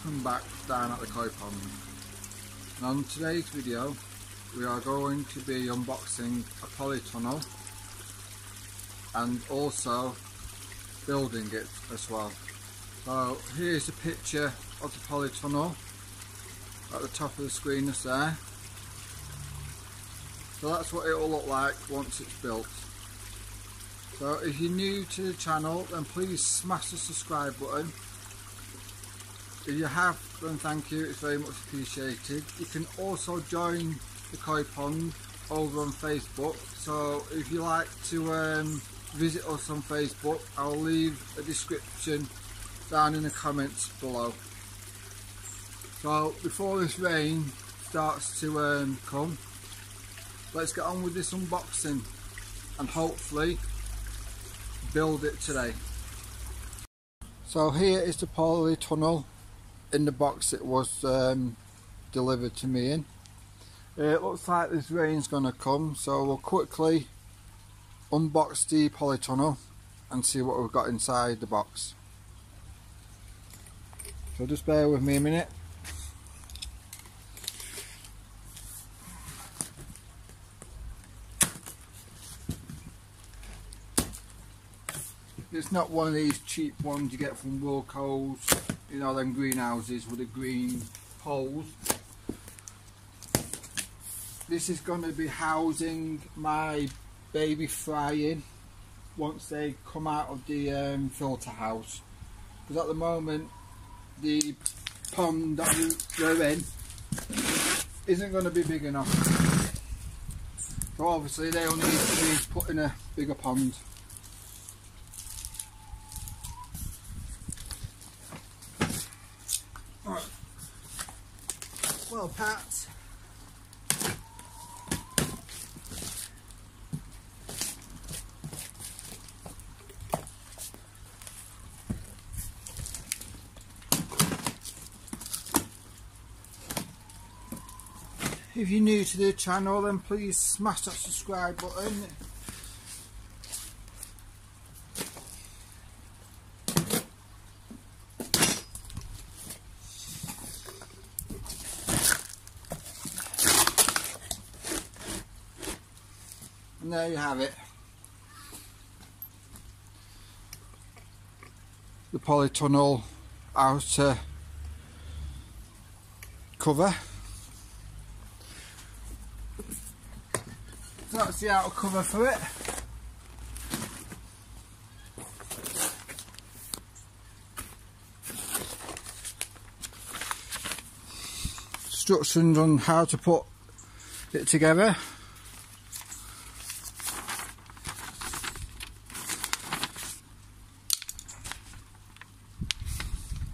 welcome back down at the koi pond. And on today's video we are going to be unboxing a polytunnel and also building it as well. So here's a picture of the polytunnel at the top of the screen just there. So that's what it will look like once it's built. So if you're new to the channel, then please smash the subscribe button. If you have, then thank you, it's very much appreciated. You can also join the koi pond over on Facebook, so if you like to visit us on Facebook, I'll leave a description down in the comments below. So before this rain starts to come, let's get on with this unboxing and hopefully build it today. So here is the polytunnel in the box it was delivered to me in. It looks like this rain's gonna come, so we'll quickly unbox the polytunnel and see what we've got inside the box. So just bear with me a minute. It's not one of these cheap ones you get from Wilco's, you know, them greenhouses with the green holes. This is going to be housing my baby fry in once they come out of the filter house, because at the moment the pond that they're in isn't going to be big enough, so obviously they'll need to be put in a bigger pond. Right. Well, Pat, if you're new to the channel, then please smash that subscribe button. And there you have it. The polytunnel outer cover. So that's the outer cover for it. Instructions on how to put it together.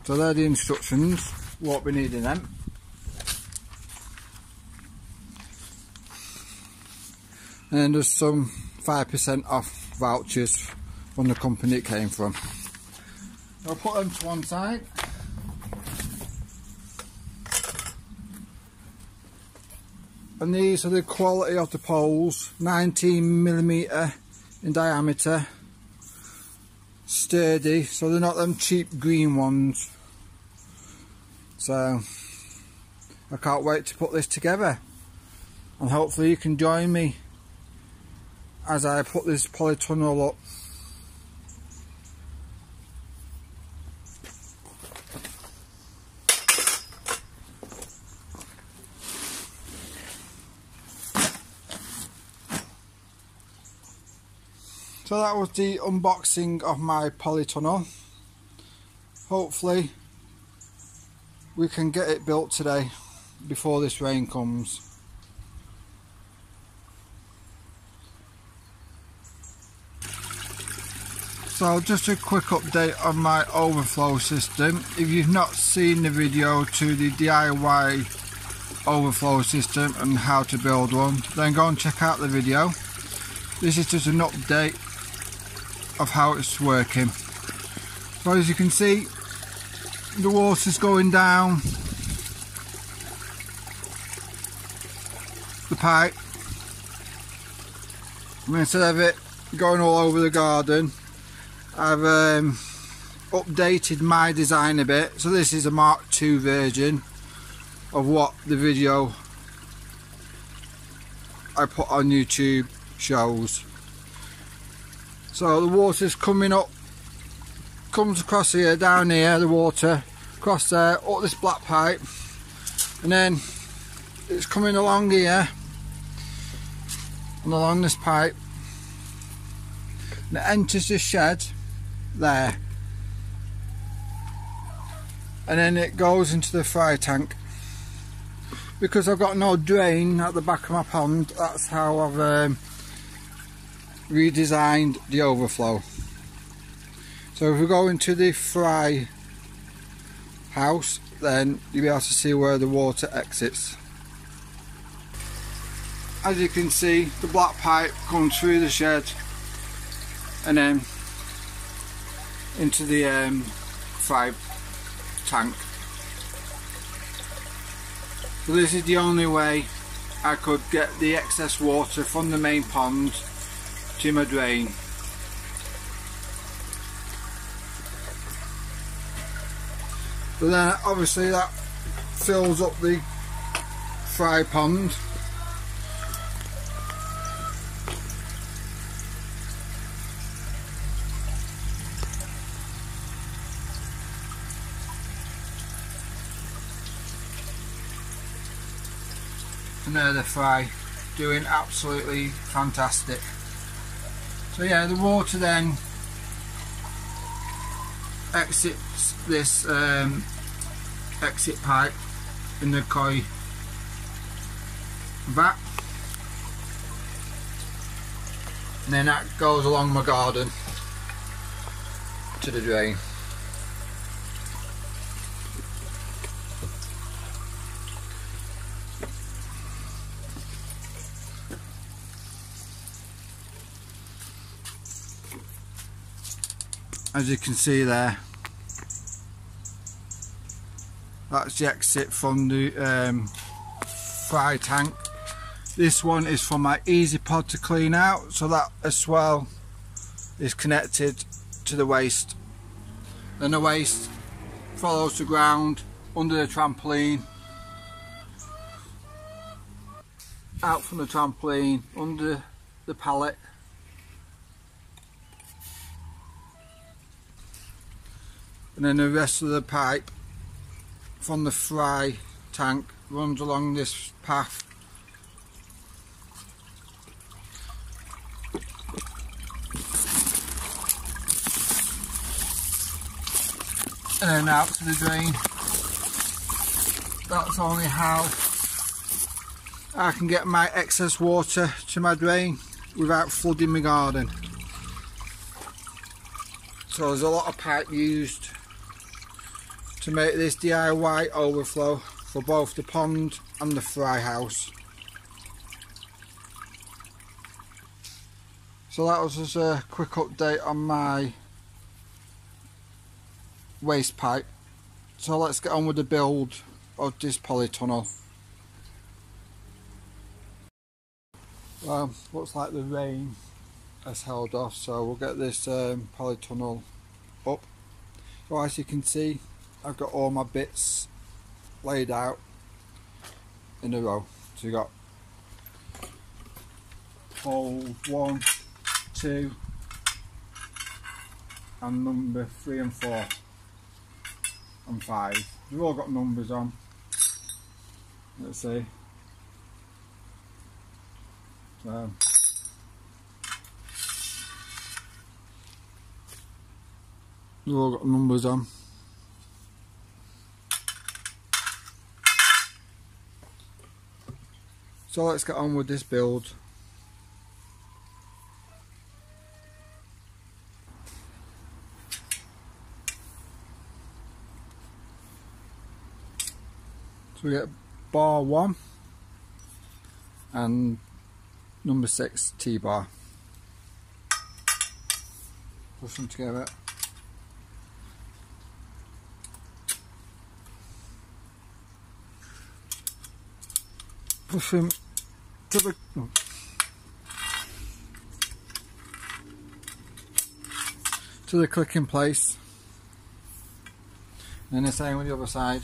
So they're the instructions, won't be needing them. And then there's some 5% off vouchers from the company it came from. I'll put them to one side. And these are the quality of the poles, 19mm in diameter, sturdy, so they're not them cheap green ones. So I can't wait to put this together, and hopefully you can join me as I put this polytunnel up. So that was the unboxing of my polytunnel. Hopefully we can get it built today before this rain comes. So just a quick update on my overflow system. If you've not seen the video to the DIY overflow system and how to build one, then go and check out the video. This is just an update of how it's working. So as you can see, the water's going down the pipe, and instead of it going all over the garden, I've updated my design a bit. So this is a Mark II version of what the video I put on YouTube shows. So the water's coming up, comes across here, down here, the water, across there, up this black pipe, and then it's coming along here and along this pipe, and it enters the shed there, and then it goes into the fry tank. Because I've got no drain at the back of my pond, that's how I've redesigned the overflow. So if we go into the fry house, then you'll be able to see where the water exits. As you can see, the black pipe comes through the shed and then into the fry tank. So this is the only way I could get the excess water from the main pond to my drain. But then obviously that fills up the fry pond. And there the fry, doing absolutely fantastic. So yeah, the water then exits this exit pipe in the koi vat, and then that goes along my garden to the drain. As you can see there, that's the exit from the fry tank. This one is for my easy pod to clean out, so that as well is connected to the waste. Then the waste follows the ground under the trampoline, out from the trampoline, under the pallet, and then the rest of the pipe from the fry tank runs along this path and then out to the drain. That's only how I can get my excess water to my drain without flooding my garden. So there's a lot of pipe used to make this DIY overflow for both the pond and the fry house. So that was just a quick update on my waste pipe. So let's get on with the build of this polytunnel. Well, looks like the rain has held off, so we'll get this polytunnel up. So as you can see, I've got all my bits laid out in a row. So you've got hole 1, 2 and number 3 and 4 and 5. They've all got numbers on. Let's see. So they've all got numbers on. So let's get on with this build. So we get bar 1 and number 6 T-bar. Push them together. Push them to the clicking place, And the same with the other side.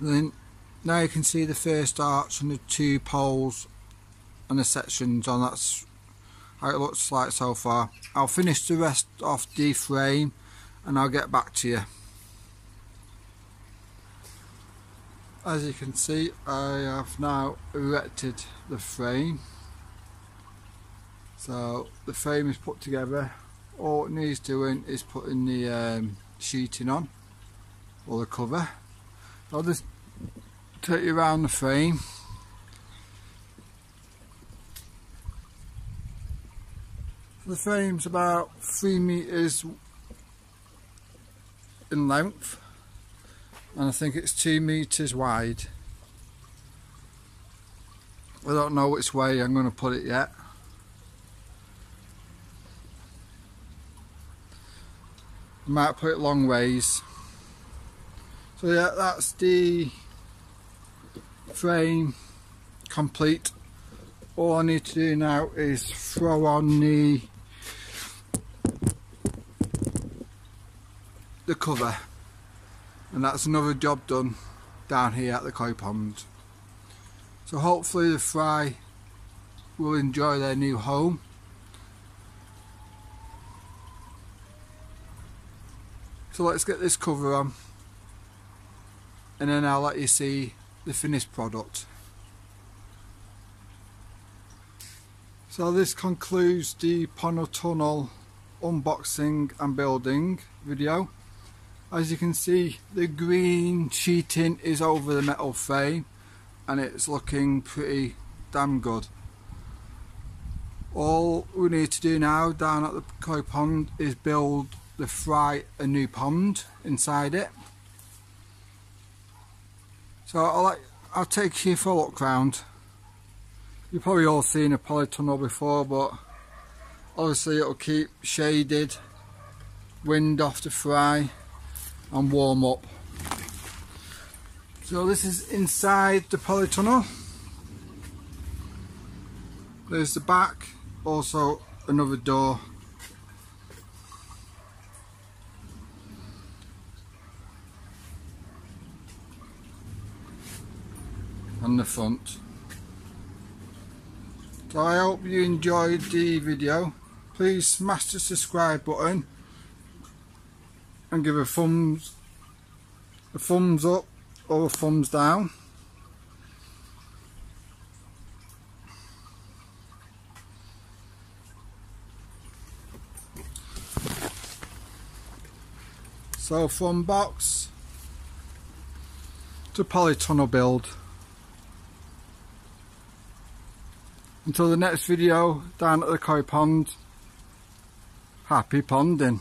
Then now you can see the first arch and the 2 poles and the sections on. That's how it looks like so far. I'll finish the rest off the frame and I'll get back to you. As you can see, I have now erected the frame. So the frame is put together. All it needs doing is putting the sheeting on, or the cover. I'll just take you around the frame. The frame's about 3 meters in length, and I think it's 2 meters wide. I don't know which way I'm going to put it yet. I might put it long ways. So yeah, that's the frame complete. All I need to do now is throw on the cover, and that's another job done down here at the koi pond. So hopefully the fry will enjoy their new home. So let's get this cover on, and then I'll let you see the finished product. So this concludes the Polytunnel unboxing and building video. As you can see, the green sheeting is over the metal frame and it's looking pretty damn good. All we need to do now down at the koi pond is build the fry a new pond inside it. So I'll take you for a look round. You've probably all seen a polytunnel before, but obviously it'll keep shaded, wind off the fry and warm up. So this is inside the polytunnel. There's the back, also another door. And the front. So I hope you enjoyed the video. Please smash the subscribe button and give a thumbs up or a thumbs down. So from box to polytunnel build. Until the next video down at the koi pond, happy ponding.